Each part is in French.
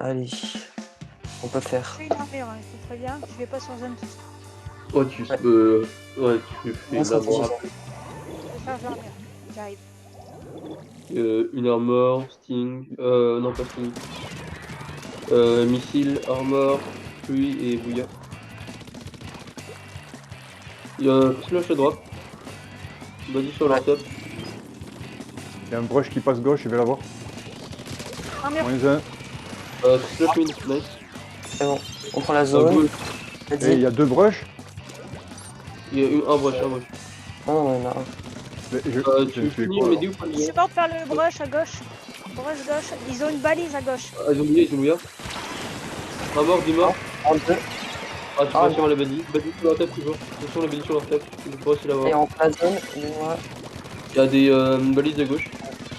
Allez, on peut le faire. Je fais une armure, hein, c'est très bien. Je vais pas sur zone tout de suite. Ouais, tu fais Bonne stratégie, d'abord ça. Je charge l'armure. J'arrive. une armor, sting, non pas sting. Missile, armor, pluie et bouillard. Il y a un slush à droite. Vas-y sur leur top. Il y a un brush qui passe gauche, je vais l'avoir. Armure. -1. Slush mid, nice. C'est bon, on prend la zone. Gauche. Et il Vas-y. y a 2 brushs. Il y a un brush, un brush. Non, non, non. Mais je Tu ne suis finis, quoi mais alors? dis où pas Je le supporte faire le brush à gauche. Brush gauche. Ils ont une balise à gauche. Ah, ils ont bouillard. Un mort, 10 morts. En deux. Ah, tu vas sur la badie. Badie sur leur tête toujours. Attention, la badie sur leur tête. Je peux aussi Et l'avoir. on prend la zone. Et moi. Il y a des balises à gauche.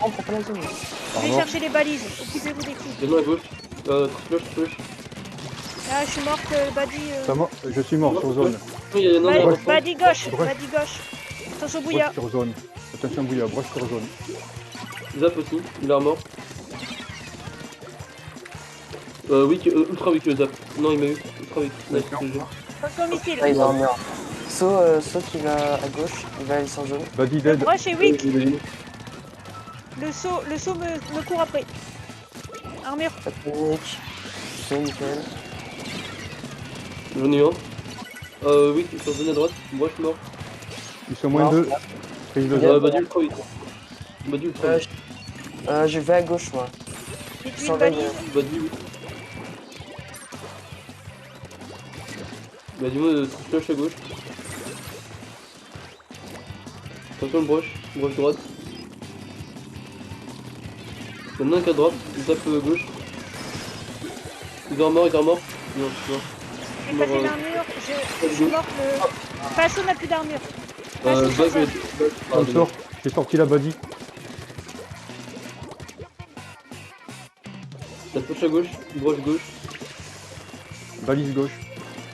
On prend pas la zone. Je vais chercher les balises. Occupez-vous des kills. Des mains à gauche. Slush. Ah, je suis morte, Badi. Je suis mort sur zone. Il y a un autre enfant. Badi gauche. Brush. Badi gauche. Attention au Brush bouillard. sur zone. Attention bouillard, brush sur zone. Zap aussi, il est mort. Ultra weak le zap. Non, il m'a eu. Ultra weak. Nice, je te jure. Attention au missile. Là, il a un mur. Saut qui va à gauche. Il va aller sans zone. Buddy Le dead. brush est weak. Il a eu. Le saut me court après. Armure. Pas de panique. C'est nickel. J'en ai eu un. Oui, ils sont venus à droite. Moi, je suis mort. Ils sont -2. Prise de Il y a- zone. Badi ultra weak. Badi ultra weak. Je vais à gauche, moi. J'ai tué Sans une balise. Badi oui. Badi moi, flash à gauche. Attention le brush droite. Il y en a un qui est à droite, il tape gauche. Il est mort. Non. J'ai pas fait d'armure. Je suis morte. Faso n'a plus d'armure. Bug, On sort. J'ai sorti la buddy. La touche à gauche, brush gauche, Balise gauche.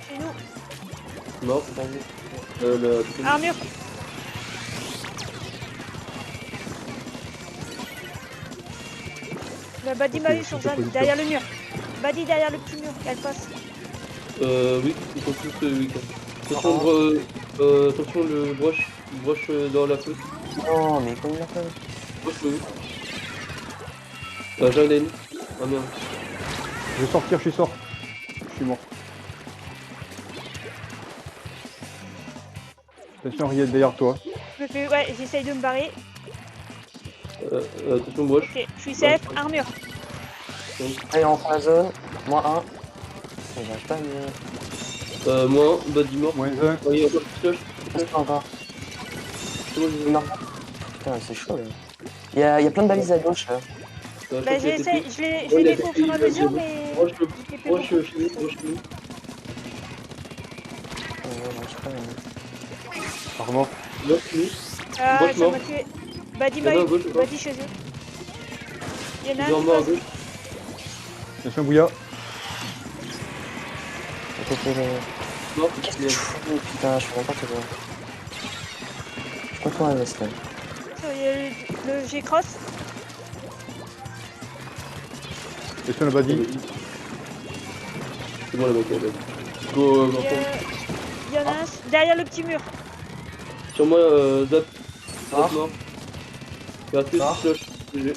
Chez nous. mort. Armure. Le Badi m'a eu sur zone, derrière le mur. Badi derrière le petit mur, elle passe. Oui, ils sont tous weak. Attention, attention le brush dans la fosse. Non, mais comme il a fait. Brush le Jardine. Ah merde. Je vais sortir, je suis mort. Attention, Riet derrière toi. Ouais, j'essaye de me barrer. Attention brush. Ok, je suis safe, armure. Allez, on prend la zone. Moins 1. J'arrive pas à me. Moins, Badi mort. -1. Oh, il y a encore flash. Reste pas encore. C'est bon, Il meurt pas. Putain, c'est chaud là. Il y a plein de balises à gauche là. Bah, j'essaie, je les défends au fur et à mesure, mais. Brush J'arrive pas à Armor. Ah, Brush ça mort. m'a tué. Badi Il y en m'a a à eu, gauche, ou pas Badi chez eux. Il y en a Ils un ont qui mort à passe. gauche. Attention bouillard. À côté de. Mort. Qu'est-ce que tu fous? Putain, je fais n'importe quoi. Je contrôle la veste là. Le G-Cross. Attention la buddy. C'est bon la bataille. Go, Il y en a un derrière le petit mur. sur moi, Zap. Mort. Mort. Il reste plus Mort. flash. GG.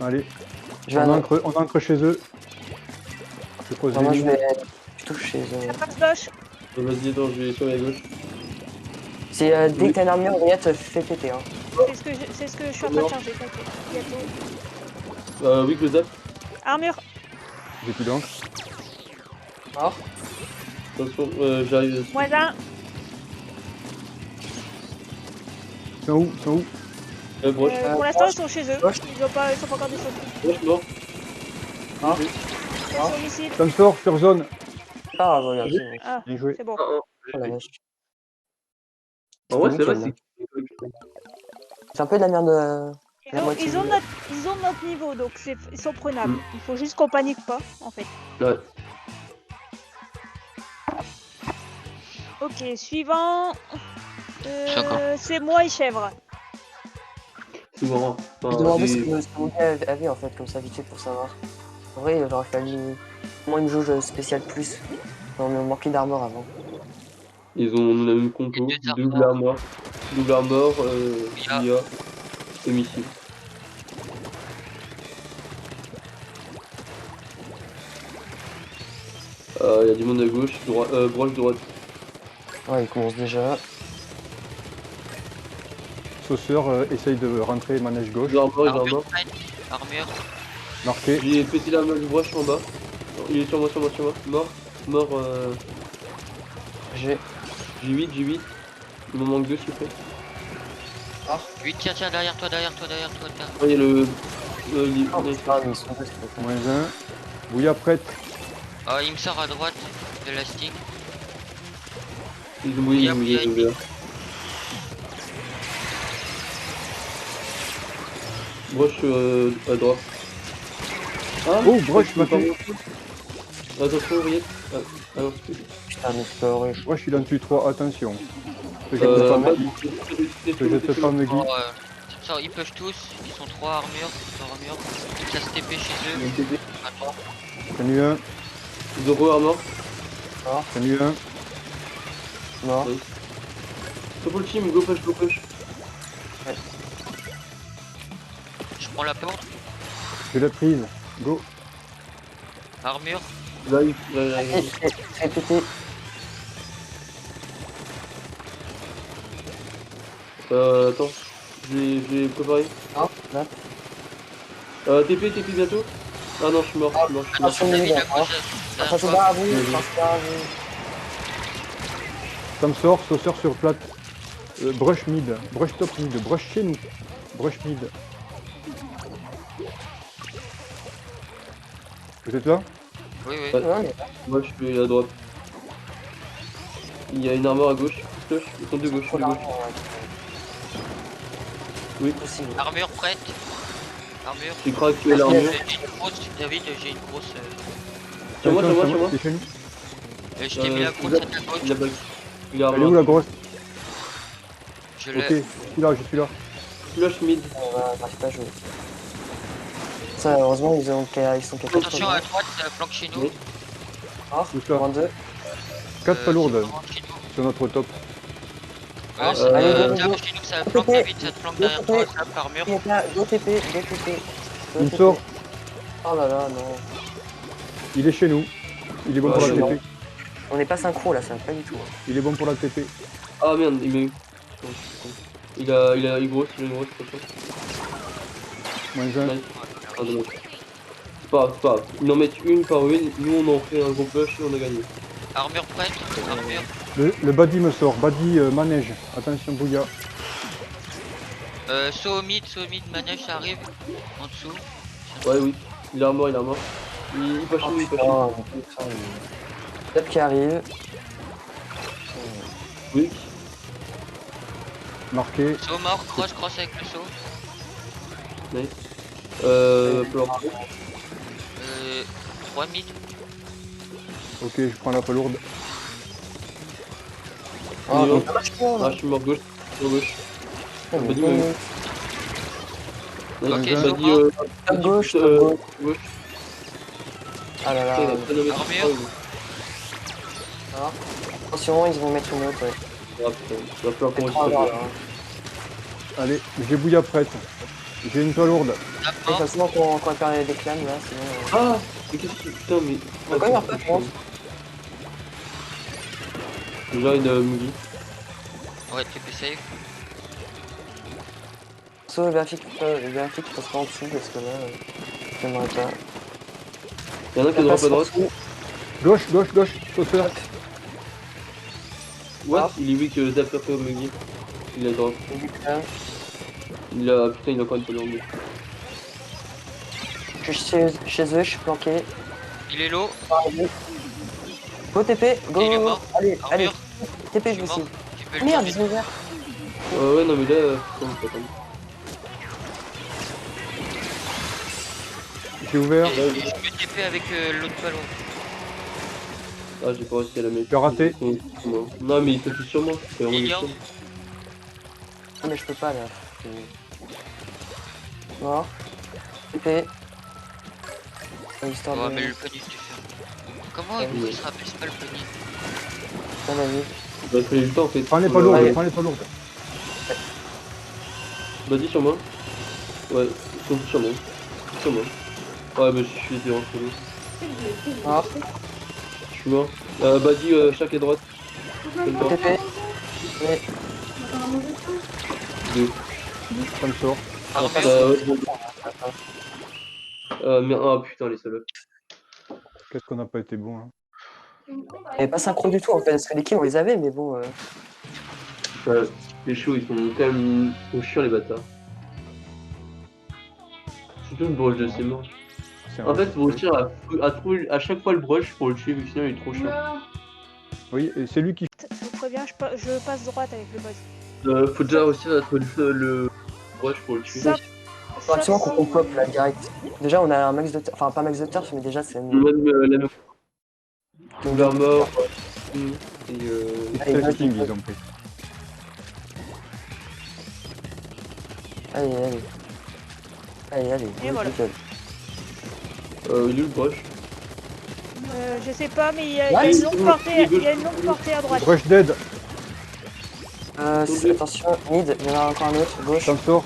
Allez. Je vais On ancre chez eux. Je pose moi les je mines. vais plutôt chez eux. Ça passe gauche. Vas-y, attends, je vais sur la gauche. C'est dès que t'as une armure, Riette, fais péter. Hein. C'est ce que je suis en train de charger. T'inquiète. Bientôt. Oui, que le Zap. Armure. J'ai plus d'encre. Mort. Attention, j'arrive. -1. Ils sont où Broche. Pour l'instant, ils sont chez eux. Gauche. Ils sont pas encore descendus. Broche mort. Ah. GG. Attention au missile. Ça me sort sur zone. Ah, regarde, c'est bon. Ah, Bien joué. c'est bon. Oh la vache. En vrai, c'est vrai, nickel, c'est. C'est un peu de la merde. Ils ont notre niveau, donc ils sont prenables. Il faut juste qu'on panique pas, en fait. Ouais. Ok, suivant. C'est moi et Chèvre. C'est marrant. Je demandais ce que mon gars avait en fait, comme ça, vite fait pour savoir. En vrai, il aurait fallu au moins une jauge spéciale plus. On me manquait d'armor avant. Ils ont la même compo, Et deux double armor, IA. IA et missile. Il y a du monde à gauche, broche droite. Ouais, il commence déjà. Sauceur essaye de rentrer manège gauche. Il est mort, il est Armure mort. prête. Armure. Marqué. J'ai pété la broche en bas. Il est sur moi, sur moi, sur moi. Mort. Mort. J'ai. J8, J8. Il m'en manque 2 s'il vous plaît. 8, tiens, derrière toi, derrière toi, derrière toi. Derrière. Ah, il y a le. Oh, nice. putain, ils sont deux, s'il te plaît. Moins 1. Bouilla prête. Ah, il me sort à droite. Élastique. Ils ont mouillé, ils ont mouillé, ils ont mouillé. Broche à droite. Ah, Oh, broche m'a pardon. tué. Attention, Henriette. Ah non, c'est plus. Putain, mais c'est pas horrible. Broche il en tue 3, attention. Te jette Euh, pas, bah, Meggy. Te jette pas, Meggy. Oh, ça, ils peuvent tous. Ils sont 3 armures. 3 armures. Ça se TP chez eux. Attends. J'en ai eu un. Ils ont re-armor. J'en ai eu un. Mort. Double team, go push, go push. Je prends la porte. Je l'ai prise. Go. Armure. Là, là, Fais péter. attends. J'ai préparé. Non, là. TP bientôt. Ah non, je suis mort, je suis mort, je suis mort. Attention, David, David, à gauche. Attention, Derrière toi. derrière vous. Attention, derrière vous. Ça me sort, sauceur sur plate. Brush mid. Brush top mid. Brush chez nous. Brush mid. Vous êtes là? Oui, oui. Ouais. Ouais, mais Moi, je suis à droite. Il y a une armure à gauche. Flush, ils sont de gauche, trop de gauche. d'argent, Oui, possible. Armure prête. Armure. j'ai craqué l'armure. J'ai une grosse. David, j'ai une grosse. Sur moi, sur moi, sur moi. C'est chez nous. Je t'ai mis la grosse à ta gauche. Il a back. Il a Elle est où armure. la grosse? Je Ok, l'ai. je suis là. Flush mid. J'arrive pas à jouer. Ça, heureusement, ils sont capables Attention à droite, ça flanque chez nous. Oui. Mort. Tout ça. 22. 4 pas lourdes c'est vraiment chez nous. sur notre top. Ouais, ça allez, ça go, tape go. chez nous, ça flanque David, ça te flanque derrière toi, ça tape armure. Go TP, go TP. Il me sort. Oh là là, non. Il est chez nous. Il est bon Ouais, pour la c'est TP. On n'est pas synchro là, ça va pas du tout. Il est bon pour la TP. Ah merde, il m'a eu. Il a une grosse, attention. Moins 1. Nice. Ah, dommage. C'est pas grave, c'est pas grave. Ils en mettent une par une, nous on en fait un gros push et on a gagné. Armure prête, armure. Le body me sort. Body manège. Attention, Bouilla. Saut au mid, manège, ça arrive. En dessous. Ouais, oui. Il est mort, il est mort. Il passe chez nous, il passe chez nous. Oh, putain. Top qui arrive. Oui. Marqué. Saut mort, cross avec le saut. Nice. Plan. 3 mid. Ok, je prends la pas lourde. On y va. Ah, Ah, je suis mort gauche. Sur gauche. mais Pas dit bon. même. Ok, Nice. sur Pas dit, moi. Top gauche, top gauche. gauche. Ah là là. Putain, il a pas de mettre Armure. Attention, ils vont mettre une autre. Ouais. Ah putain, il va falloir C'est qu'on trop récupère. grave. Allez, j'ai Bouilla prête. J'ai une toile lourde. Tape De toute mort. façon, quand on perd des clans là, sinon. Ah, mais qu'est-ce que. Putain, mais. On va quand même un peu, je pense. Déjà une Mugi. Ouais, TP safe. Sauf vérifie qu'il passe pas en dessous parce que là, j'aimerais pas. Il y en a un qui est drop à droite. Gauche. Sauceur. What? Il est weak d'après au Mugi. Il est drop. Putain, Il a. Putain, il a encore une polyandre. je suis chez eux, je suis planqué. Il est low. Go TP, go, Il est go, go. mort. Allez, Armure. TP, Je je suis vous mort. cible. Tu peux le Merde, tuer. ils ont ouvert. Ouais, non, mais là. Putain, attends. J'ai ouvert. Et je me TP avec l'autre ballon. Ah, j'ai pas réussi à la mettre. Tu as raté. Non, mais il fait sur moi. C'est vraiment Il des y a- choses. Ah, mais je peux pas là. Mort. TP. Histoire Ouais, de... mais le planif diffère. Comment il se rappelle pas le planif? On a mis. Bah, il fallait le temps en fait. Prends-les pas Ouais, lourdes, ouais. prends-les pas lourdes. Vas-y sur moi. Ouais, ils sont tous sur moi. Sur moi. Ouais, bah je suis été entre nous. Mort. Je suis mort. Badi, chaque à droite. C'est mort. TP. Mais... Deux. Ça me sort. Armure. Ouais, bon. Mais ah putain, les salopes. Qu'est-ce qu'on n'a pas été bon, hein. Il n'y avait pas synchro du tout en fait, parce que les kills on les avait, mais bon. Ouais, les chauds, ils sont quand même. Ils sont chiants, les bâtards. Surtout le broche de ses morts. C'est un En fait, peu faut réussir à trouver à chaque fois le broche pour le tuer, vu que sinon il est trop chiant. Oui, et c'est lui qui... Je vous préviens, je passe droite avec le buzz. Faut déjà réussir à trouver le broche pour le tuer. Ça, Faut absolument qu'on pop là direct. Déjà on a un max de turf, enfin pas max de turf, mais déjà c'est mieux. Même la même Donc, l'armor. Et Allez, vas-y, King, vas-y. ils ont pris. Allez, allez. Allez, allez. Et voilà. nickel. il est où le broche? Je sais pas, mais il y a Ouais, une c'est longue bon, portée, c'est bon. il y a une longue portée à droite. Brush dead, Attention, mid, il y en a encore un autre, gauche. ça me sort,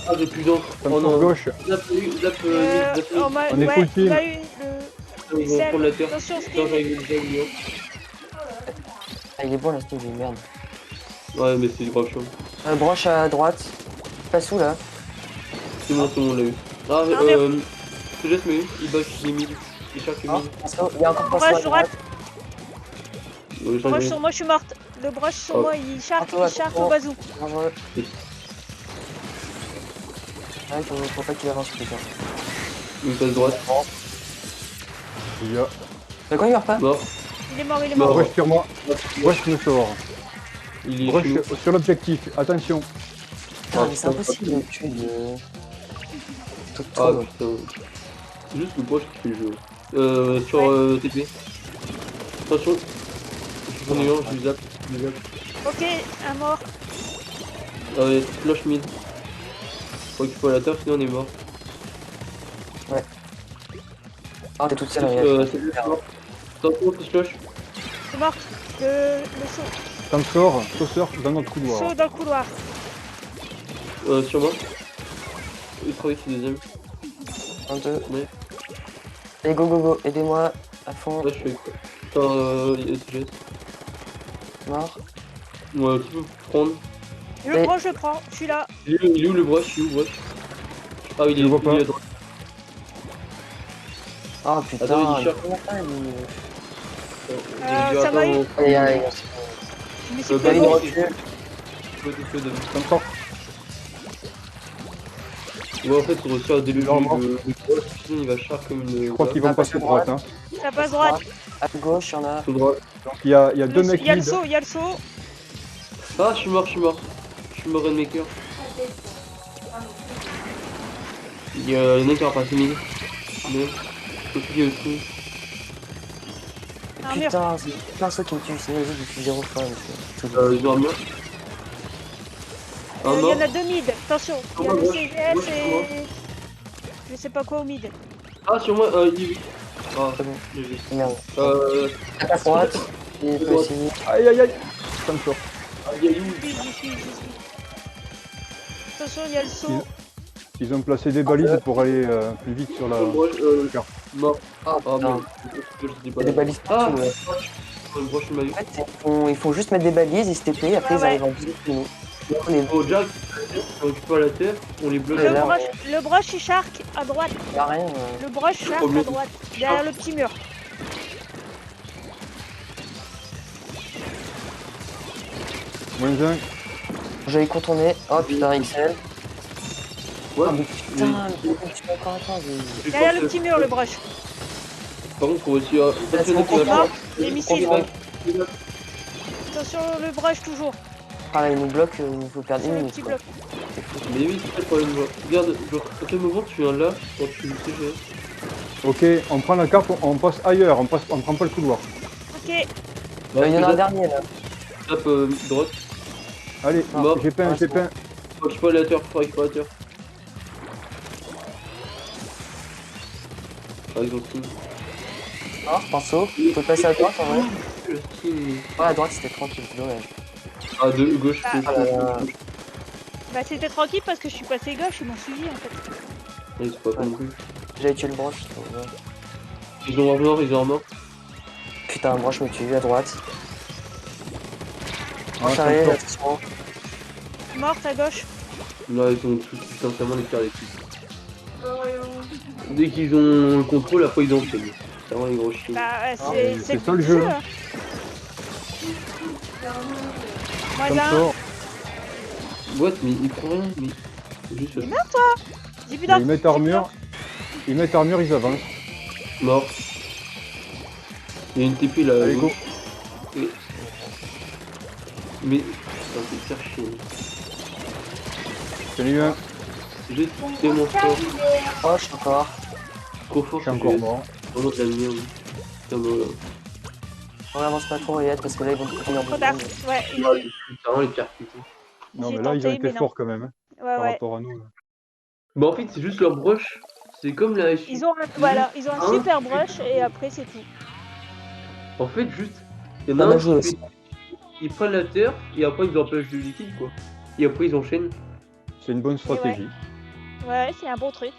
Ah, j'ai plus d'encre. ça me Oh sort non. gauche. Zap, On m'a- On est ouais, full team. il a eu le... Ils vont prendre la terre. Attention, Non, Steve. j'arrive déjà, lui. Ah, il est bon là, ce niveau, merde. Ouais, mais c'est grave chaud. Broche à droite. Passe où là? C'est bon, on l'a eu. Ah, Ah, merde. je laisse, mais il back, il est mid. Il cherche Ah, mid. Pinceau, il y a encore Pinceau Broche à droite. droite. Broche sur moi, je suis morte. Le broche sur Oh. moi, il charque Attends. au bazou. Dangereux. Ouais, faut pas qu'il avance plus tard. Il me passe droite. Il y a... Mais quand il meurt pas? Mort. Il est mort, il est Non. mort. Brush sur moi, Brush me sort. Il est Brush chez nous. sur l'objectif, attention. Putain, mais c'est impossible de tuer de... Tout Ah trop. putain. C'est juste le broche qui fait le jeu. Sur TP. Attention. J'en ai un, je lui zappe. Ok, un mort. Flush mid. Faut qu'il faut la terre, sinon on est mort. Ah, t'es toute seule, Ariel. C'est mort. Attention, flush. C'est morte. Le saut. Ça me sort, sauceur dans notre couloir. Saut dans le couloir. Sur moi. Il travaille sur deuxième. 1, 2. Ouais. Allez, go, go, go. Aidez-moi à fond. Là, je suis avec toi. Attends, SGS. Mort. Ouais, tu peux prendre. Je le prends, je le prends. Je suis là. Il est où le broche? Il est où le broche? Ah, il Je est le vois pas. il est à droite. Ah putain, Attends, il cherche. comment ça, lui Ça m'a eu. Allez, allez. Je me suis Bah, fait il non. mort. recule. Ça me sort. Ouais, en fait, faut réussir à délever Normalement. le broche, sinon il va char comme une. Je crois qu'ils vont Ah, passer droite. Hein. Ça passe droite. À gauche, il y en a. Tout droit. Donc il y a deux mecs Il y a le mid. saut, il y a le saut. Ah, je suis mort. Je suis mort Rainmaker. Il y en a un qui a repassé mine. Mais. Faut qu'il y ait aussi. Un mur. Putain, c'est plein ceux qui me tuent, sinon les autres ils tuent 0 fois. Ils ont un mur. Un Il y mort. en a deux mid. Attention. Il y a Sur le moi, CGS gauche, et... Je sais pas quoi au mid. Ah, sur moi, il est vite. Ah, C'est bon. j'ai vu. Merde. Euh. À droite, il peut droite. essayer. Aïe aïe aïe. Ça me sort. Il est où? J'y suis. Attention, il y a le saut. Ils ont placé des balises pour aller plus vite sur la... Le broche, mort. Ah Ah, putain, merde. Je sais il y pas. a des balises Ah, partout. Ouais. le broche, il m'a eu. En fait, ils font juste mettre des balises, ils se TP, après Ouais, ils arrivent en 10 minutes. On les Au Jack, on récupère la terre, on les bloque. Ouais, Le là, broche, il charque à droite. y a rien. Le broche charque à droite. Derrière le petit mur. -1. J'allais contourner. Oh putain, XL. Ouais, Ah, mais putain, mais tu vas encore attendre. Derrière le petit mur, le broche. Par contre, faut réussir à. c'est bon, Attention, Mort. Les missiles. Confirme. Attention, le broche toujours. Ah là, il nous bloque, il nous faut perdre Sur une le minute. petit quoi. bloc. Mais oui, c'est pas le problème. Regarde, genre, à quel moment tu viens là quand tu TGS? Ok, on prend la carte, on passe ailleurs, on prend pas le couloir. Ok. Il y en a un dernier là. Tape droite. Allez, Mort. j'ai peint. Faut récupérer la terre, faut récupérer la terre. Ah, ils ont tout. Mort, pinceau. Tu peux passer à droite en vrai. Ouais, Ouais, à droite c'était tranquille, c'est dommage. Ah, de gauche, Ah. gauche. Bah c'était tranquille parce que je suis passé gauche, ils m'ont suivi en fait. Ils sont pas pas non plus. J'avais tué le broche. c'est bon. Ils ont armor, ils ont armor. Putain, un broche me tue à droite. Ah, Broche ça me arrière, sort. attention. Morte à gauche. Là, ils ont tous essentiellement les pires des trucs. Dès qu'ils ont le contrôle, après ils enchaînent. C'est vraiment les gros chiens. Bah c'est ça le jeu, hein. Moi Ça me un. sort. What, mais il prend rien, mais. Juste Mais meurs J'ai plus Mais ils mettent armure. Ils mettent armure, ils avancent. mort. Il y a une TP là. Allez, go. Et- Mais. Putain, c'est faire chier. Salut, un. Juste tellement fort. Broche encore. Trop fort, Je suis encore mort. Vraiment de la merde. Putain, voilà. On avance pas trop, Yed, parce que là ils vont te finir trop tard. Ouais, C'est vraiment les pires putains. Non, J'ai mais là, ils ont tenté, été mais non. forts quand même, hein, ouais, par ouais. rapport à nous. Là. Bah, en fait, c'est juste leur brush. C'est comme la Ils ont voilà, ils ont un super brush et après c'est tout. En fait, juste. Il y en Ça a m'a un joué qui aussi. fait. Ils prennent la terre et après ils empêchent du liquide quoi. Et après ils enchaînent. C'est une bonne stratégie. Ouais, c'est un bon truc.